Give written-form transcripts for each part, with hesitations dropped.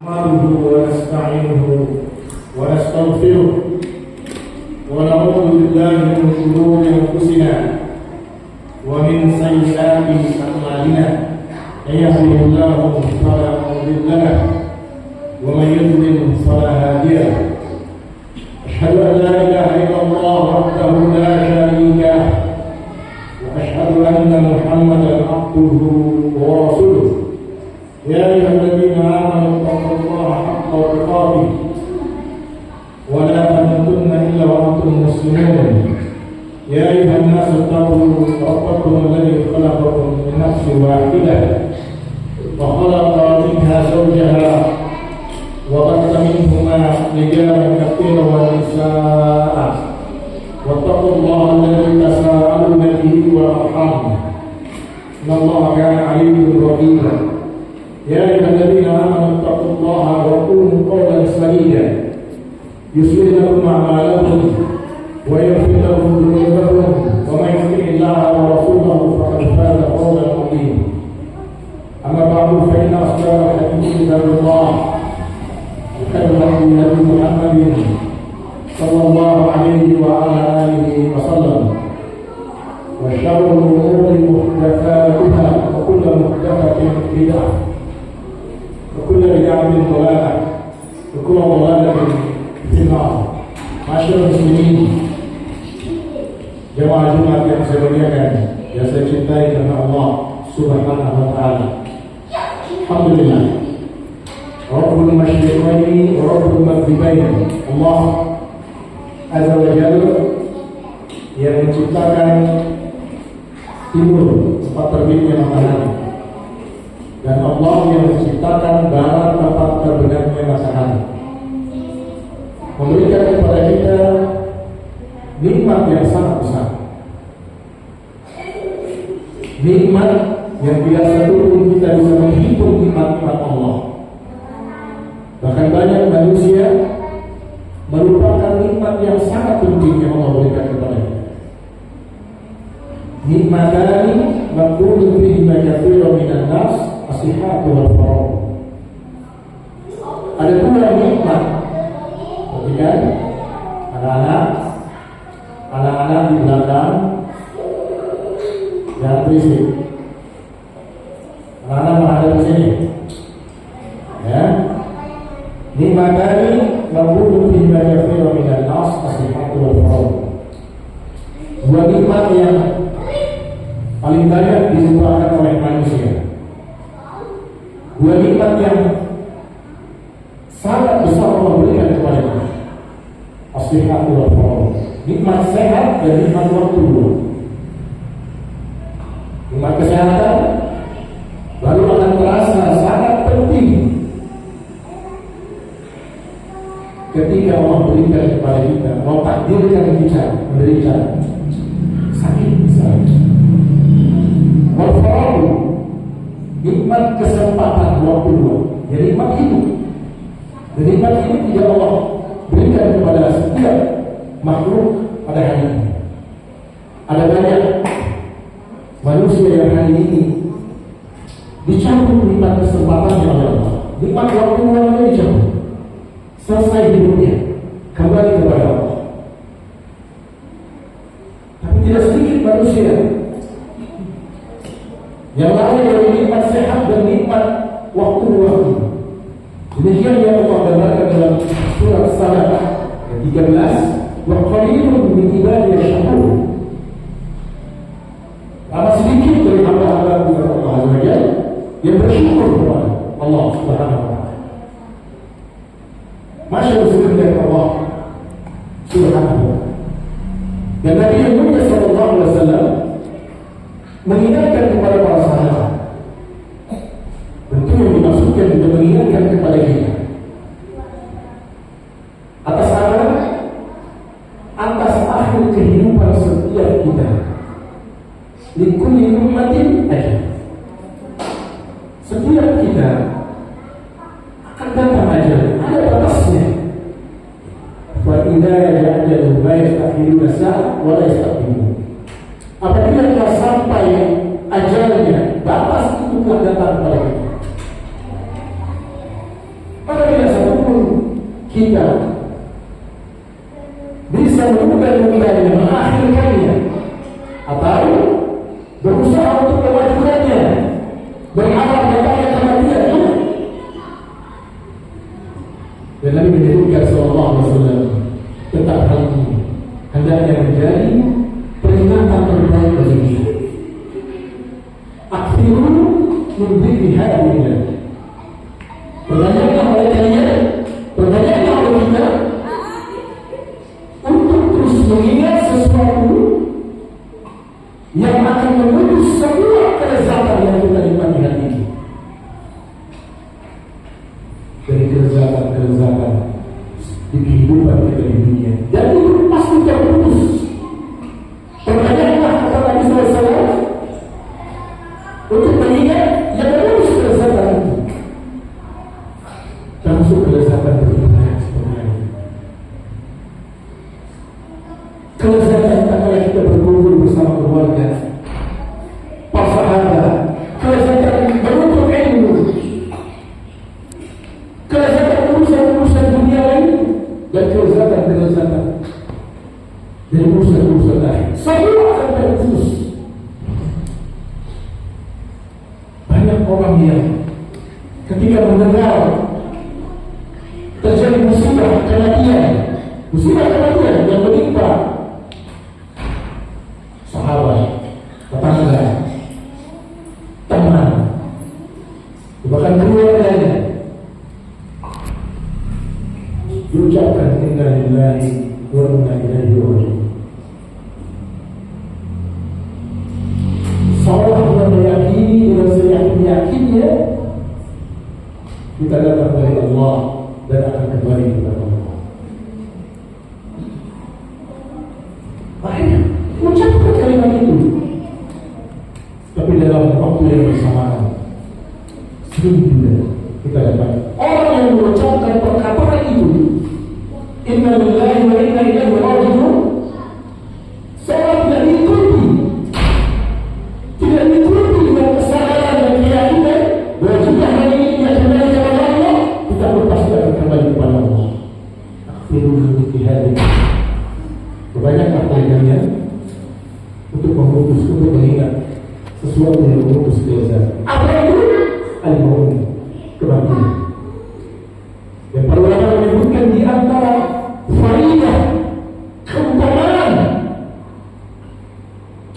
نحمده ونستعينه ونستغفره ونعوذ بالله من شرور انفسنا ومن سيئات اعمالنا من يهده الله فلا مضل له ومن يضلل فلا هادي له اشهد ان لا اله الا الله وحده لا شريك له واشهد ان محمدا عبده ورسوله يا أيها الذين آمنوا اتقوا الله حق تقاته ولا تموتن إلا وأنتم مسلمون يا أيها الناس اتقوا ربكم الذي خلقكم من نفس واحدة وخلق منها زوجها وبث منهما رجالا كثيرا ونساء واتقوا الله الذي تساءلون به والأرحام إن الله كان عليكم رقيبا يا أيها الذين آمنوا اتقوا الله وقولوا قولا سديدا يصلح لكم أعمالكم ويغفر لكم ذنوبكم ومن يطع الله ورسوله فقد فاز فوزا عظيما أما بعد فإن أصدق الحديث كتاب الله وخير الهدي هدي محمد صلى الله عليه وعلى آله وسلم وشر الأمور محدثاتها وكل محدثة بدعة وكل بدعة ضلالة وكل ضلالة في النار. Masyaallah muslimin, jemaah Jumat yang saya muliakan, yang saya cintai karena Allah Subhanahu wa taala. Alhamdulillah. Rabbul masyriqaini wa rabbul maghribaini. Allah Azza wa Jalla yang menciptakan timur, tempat terbitnya matahari, dan Allah yang menciptakan barat, tempat terbenamnya matahari, memberikan kepada kita nikmat yang sangat besar, nikmat yang biasa dulu kita bisa menghitung nikmat-nikmat Allah. Bahkan banyak manusia merupakan nikmat yang sangat penting yang Allah berikan kepada kita. Nikmatani maqulun fihi ma katsirun minan nas as-sihhatu wal faragh. Ada dua nikmat. Ketika anak-anak di belakang jangan berisik. Anak-anak menghadap ke sini. Ya. Nikmatani maqulun fihi ma katsirun minan nas as-sihhatu wal faragh. Dua nikmat yang paling banyak dilupakan oleh manusia. Dua nikmat yang sangat besar Allah berikan kepada kita. As-sihhatu wal faragh. Nikmat sehat dan nikmat waktu luang. Nikmat kesehatan baru akan terasa sangat penting ketika Allah berikan kepada kita, Allah takdirkan kita menderita sakit misalnya. Wal-faragh, nikmat kesempatan waktu luang, ya nikmat hidup. Dan nikmat ini tidak Allah berikan kepada setiap makhluk pada hari ini. Ada banyak manusia yang hari ini dicabut nikmat kesempatannya oleh Allah. Nikmat waktu luangnya dicabut. Selesai hidupnya, kembali kepada Allah. Tapi tidak sedikit manusia yang lain dari nikmat sehat dan nikmat waktu luang. Demikian yang Allah gambarkan dalam surat Salat ayat 13, wa qalilun min ibadiy ash-shakur. Amat sedikit dari hamba-hamba Allah Azza wa Jalla yang bersyukur kepada Allah Subhanahu wa taala. Masyaallah Allah Subhanahu wa taala. Dan Nabi Muhammad sallallahu alaihi wasallam mengingatkan kepada para sahabat. Bentuk yang dimaksudkan untuk mengingatkan kepada kita atas akhir kehidupan setiap kita. Likulli ummatin ajal. Setiap kita akan datang ajal, ada batasnya. Fa idza ja'alu ma yastakhiruna sa'a wa la yastaqdimun. Apabila telah sampai ajalnya, batas itu telah datang kepada kita. Pada kita bisa menunda-nundanya, mengakhirkannya, atau berusaha untuk memajukannya, berharap datangnya kematian. Dan Nabi menyebutkan sallallahu alaihi wasallam tentang hal ini hendaknya menjadi peringatan terbaik bagi kita. Akhirul mendiri hadirin. Berdasarkan oleh kalian, berdasarkan oleh kita, untuk terus mengingat sesuatu yang akan menuju semua kelezatan yang kita nikmati hari ini. Dari kelezatan di kehidupan kita di dunia. Jadi itu pasti terputus. Pertanyaanlah kata Nabi SAW untuk mengingat yang menuju kelezatan itu. Termasuk kelezatan beribadah sebenarnya. Kelezatan tak kala kita berkumpul bersama keluarga, para sahabat, kelezatan menuntut ilmu, kelezatan urusan-urusan dunia lain, dan kelezatan dari urusan-urusan lain. Semua akan terputus. Banyak orang yang ketika mendengar terjadi musibah kematian yang menimpa sahabat, tetangga, teman, bahkan keluarganya, diucapkan inna lillahi wa inna ilaihi raji'un. Seolah kita meyakini dengan seyakin-yakinnya kita datang dari Allah dan akan kembali kepada Allah. Akhirnya mengucapkan kalimat itu, tapi dalam waktu yang bersamaan sering juga kita dapat orang yang mengucapkan perkataan itu, inna lillahi wa inna ilaihi raji'un, seolah tidak diikuti dengan kesadaran dan keyakinan bahwa jika hari ini dia kembali kepada Allah, kita pasti akan kembali kepada Allah. Akhirul ijtihad. Kebanyakan kalian untuk mengingat sesuatu yang memutus kelezatan. Apa itu? Al-maut, kematian. Dan para ulama menyebutkan di antara faidah keutamaan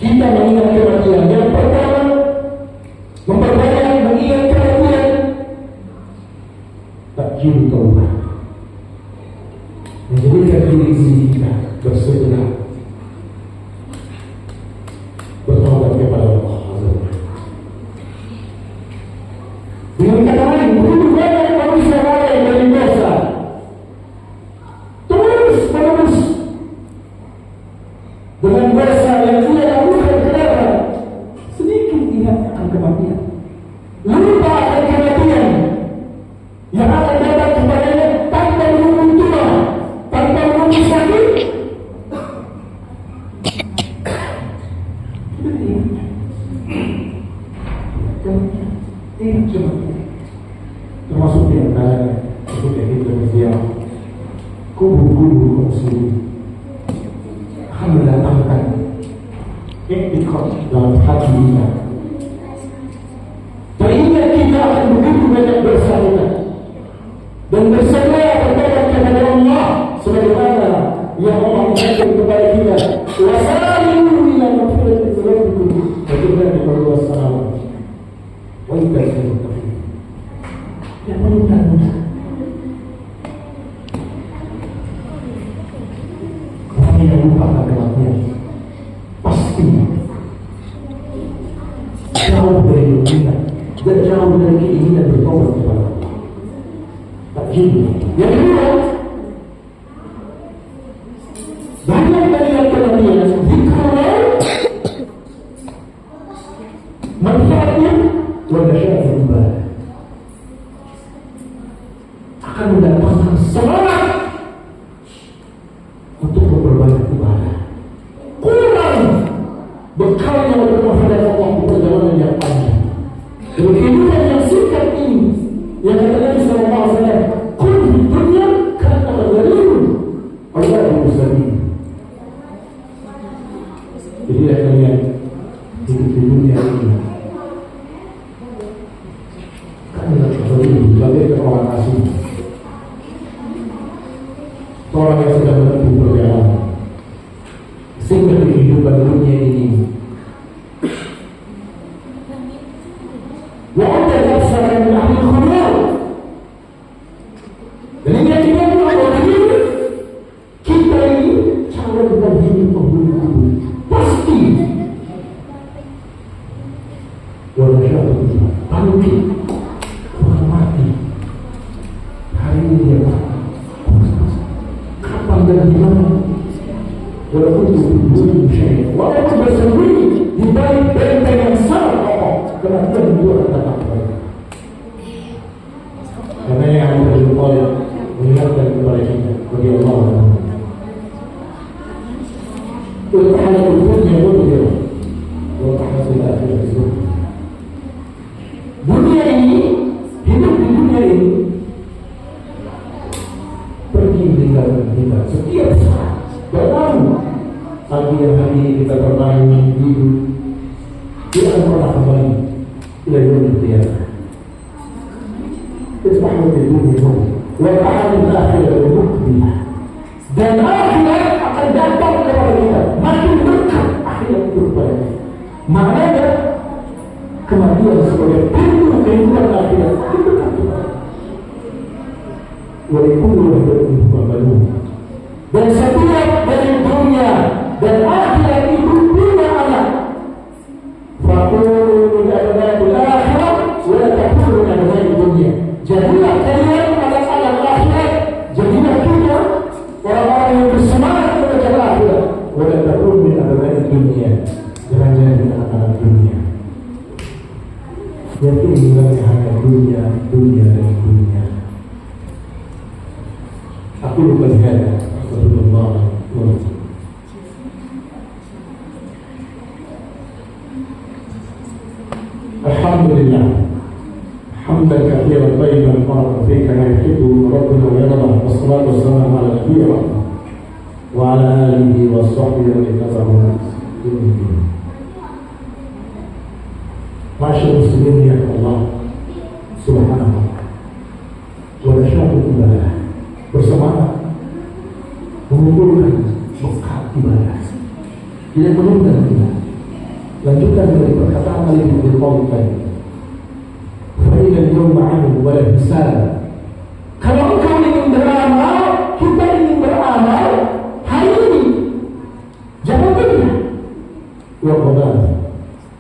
kita mengingat kematian. Yang pertama, memperbanyak mengingat kematian. Takjil taubat, menjadikan diri kita bersegera bertobat kepada Allah. Dengan kata lain, begitu banyak manusia lalai dari dosa, terus menerus dengan dosa yang ia lakukan. Kenapa? Sedikit ingat akan kematian, lupa akan kematian yang akan datang kepadanya tanpa menunggu tua, tanpa menunggu sakit. Termasuk di antara ketika kita berziarah kubur-kubur muslim akan mendatangkan iktikad dalam hati kita. Teringat kita akan begitu banyak bersama dan bersama bertobat kepada Allah, sebagaimana yang Allah mengajar kepada kita, wasari'u ila maghfiratin min rabbikum wa jannatin 'arduha as-samawati wal ardu. Yang menunda-nunda. Orang yang lupa akan kematian pasti jauh dari dunia dan jauh dari keinginan bertobat kepada Allah. Takjil. Yang kedua, banyak dari yang kematian zikrullah, manfaatnya wa nasya'atul ibadah akan mendapatkan semangat untuk memperbanyak ibadah. Kurang bekalnya untuk menghadap Allah di perjalanan yang panjang. Dengan kehidupan yang singkat ini, yang kata Nabi SAW, kun di dunia karena seorang yang sedang menempuh perjalanan. Sehingga kehidupan dunia ini wa'ada nafsana min ahli khuyal. Dan ini yang kita lakukan ini, kita ini calon dan hidup penghuni kubur pasti walaupun panik orang mati hari ini dia mati kapan dan di mana, walaupun itu belum syahid, walaupun bersembunyi di balik benteng yang sangat kokoh, karena kedua datang kepada. Karena yang Abu Bakar Talib mengingatkan kepada kita bagi Allah Al-Tahana dunia dunia Al-Tahana akhirah dunia ini, hidup di dunia ini pergi meninggalkan kita setiap saat berlalu. Pagi yang hari ini kita bermain hidup, kita akan pernah kembali ila yaumil qiyamah. Isbahu di dunia wa ta'ala akhirah muqbilah. Dan akhirat akan datang kepada kita makin dekat akhirat itu kepada kita. Maknanya kematian sebagai pintu kehidupan akhirat itu dekat kepada kita. Wa kullu wahdatin mabalun. Dan setiap dari dunia dan akhirat itu punya anak. Faqulu min abnail akhirah wa la taqulu min abnail dunia. Jadilah kalian anak-anak akhirat, jadilah kita orang-orang yang bersemangat mengejar akhirat. Wa la taqulu min abnail dunia. Jangan jadi anak-anak dunia. Yakin mengenai hanya dunia, dunia dan dunia. Aku lupa lihat. Alhamdulillah hamdan katsiran thayyiban mubarakan fihi kama yuhibbu rabbuna wa yarda. Wassalatu wassalamu ala nabiyyi wa ala alihi wa sahbihi wa sallam. Masyaallah muslimin ya Allah subhanahu wa ta'ala bersemangat mengumpulkan bekal ibadah. Tidak menunda kita. Lanjutan dari perkataan Ali bin Abi Thalib tadi. Fa'ilal yawma 'anhu wa la hisab. Kalau engkau ingin beramal, kita ingin beramal hari ini. Jangan tunda. Ya Allah,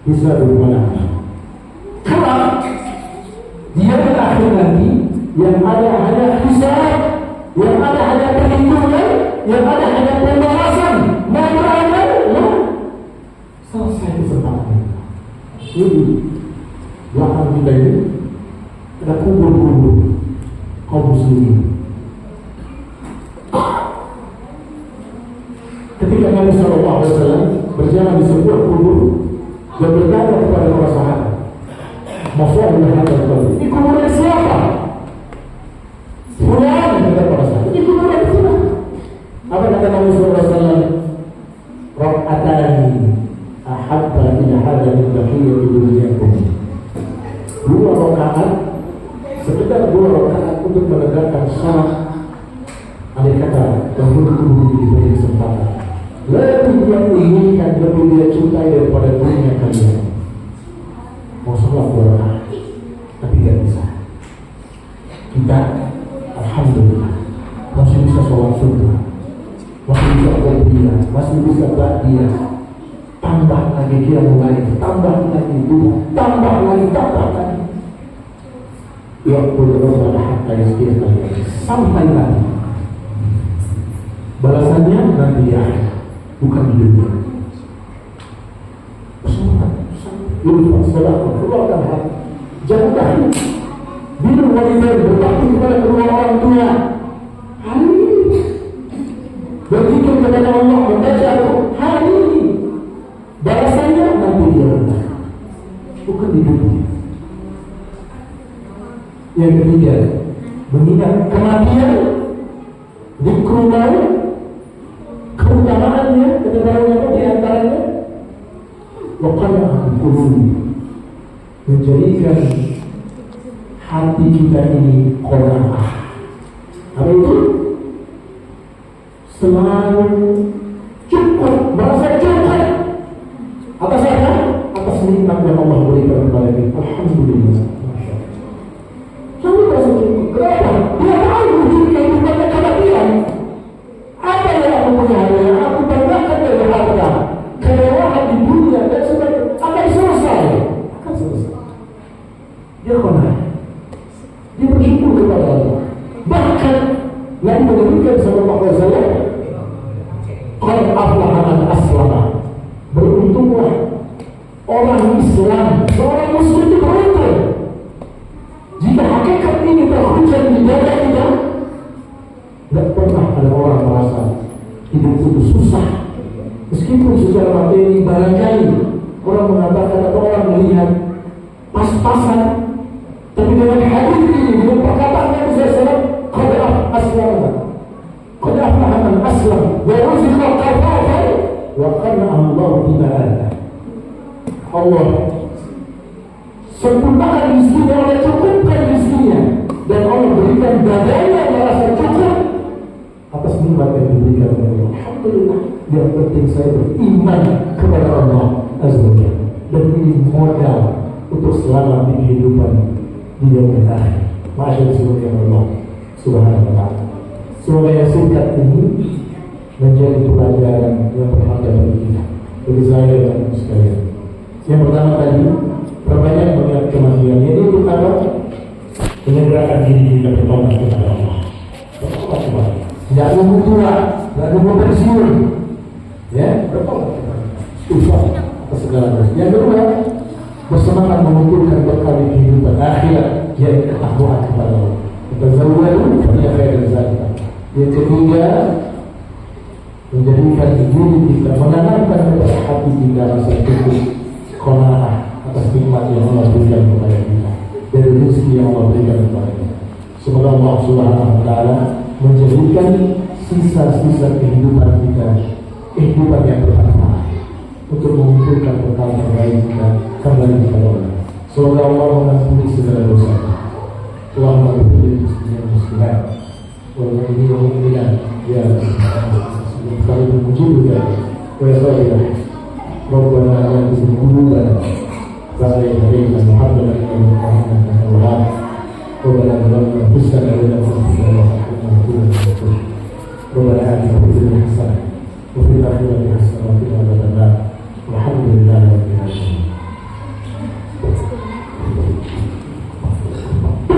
hisab mana? Karena dia berakhir nanti yang ada hanya hisab, yang ada hanya perhitungan, yang ada hanya pembalasan. Mau beramal, ya selesai kesempatan. Jadi belakang kita ini ada kubur-kubur kaum muslimin. Ketika Nabi SAW berjalan di sebuah kubur dan bertanya kepada para sahabat, "Masyaallah hadal kubur. Ini kuburan siapa?" Fulan, kata para sahabat. Ini kuburan siapa? Apa kata Nabi SAW? Rak'atani ahabba ila hadha min baqiyyati dunyakum. 2 rakaat, sekedar 2 rakaat untuk menegakkan salat. Andai kata penghulu di banyak kesempatan, lebih dia inginkan, lebih dia cintai daripada dunia kalian. Mau salat 2 rakaat, tapi tidak bisa. Kita alhamdulillah masih bisa sholat sunnah, masih bisa qobliyah, masih bisa ba'diyah. Tambah lagi dia mulai, tambah lagi dua, tambah lagi. Ya Allah, hatta yasir sampai lagi. Balasannya nanti ya, bukan di dunia. Sholat, sholat, keluarkan hati, jangan tahu. Bila wanita berbakti kepada kedua orang tua, hari ini berzikir kepada Allah, membaca Al-Quran, hari ini balasannya nanti dia rendah, bukan di dunia. Yang ketiga, mengingat kematian, zikrullah, keutamaannya, ketebarannya di antaranya, waqana'atul qulub, menjadikan hati kita ini qanaah. Apa itu? selalu cukup, merasa cukup atas apa? Atas nikmat yang Allah berikan kepada kita. Alhamdulillah. Selalu merasa cukup. Kenapa? Dia tahu hidup kehidupannya kematian. Apa yang aku punya hari yang aku banggakan dari harta, kemewahan di dunia dan sebagainya akan selesai. Akan selesai. Dia konah. Dia bersyukur kepada Allah. Bahkan Nabi menyebutkan sallallahu alaihi wasallam, qad aflaha man aslama. Beruntunglah orang Islam, seorang Muslim itu beruntung. Jika hakikat ini terhujat di dada kita, tidak pernah ada orang merasa hidup itu susah. Meskipun secara materi barangkali orang mengatakan atau orang melihat pas-pasan, tapi dengan hadis ini, dengan perkataan Nabi SAW, qad aslama, qad aflaha man aslam, wa ruziqa kafafan, wa qana'a Allah bima ata. Allah sempurnakan rizkinya, Allah cukupkan rizkinya, dan Allah berikan dadanya merasa cukup atas nikmat yang diberikan oleh Allah. Alhamdulillah. Yang penting saya beriman kepada Allah Azza wa Jalla, dan ini modal untuk selamat di kehidupan di dunia akhir. Masyaallah subhanahu Allah subhanahu wa ta'ala. Semoga yang singkat ini menjadi pelajaran yang berharga bagi kita, bagi saya dan sekalian. Yang pertama tadi, perbanyak melihat kematian. Ini untuk apa? Menyegerakan diri kita bertobat kepada Allah. Bertobat kepada Allah. Tidak nunggu tua, tidak nunggu pensiun. Ya, bertobat kepada Allah. Istighfar atas segala dosa. Yang kedua, bersemangat mengumpulkan bekal di kehidupan akhirat, yaitu ketakwaan kepada Allah. Tazawwadu fa inna khairaz zadi. Yang ketiga, menjadikan diri kita, menanamkan kepada hati kita rasa cukup, qanaah atas nikmat yang Allah berikan kepada kita, dari rezeki yang Allah berikan kepada kita. Semoga Allah Subhanahu wa taala menjadikan sisa-sisa kehidupan kita kehidupan yang bermanfaat untuk mengumpulkan bekal terbaik kita kembali kepada Allah. Semoga Allah mengampuni segala dosa. Allahumma ighfir lana muslimin wal mu'minin wal mu'minat ya Rabbal mujibka wa ya Rabbal Rabbana la tuzigh qulubana ba'da idh hadaytana wa hab lana min ladunka rahmatan Rabbana zalamna anfusana wa lam taghfir lana wa tarhamna Rabbana atina fid dunya hasanah wa fil akhirati hasanah wa qina adhaban nar.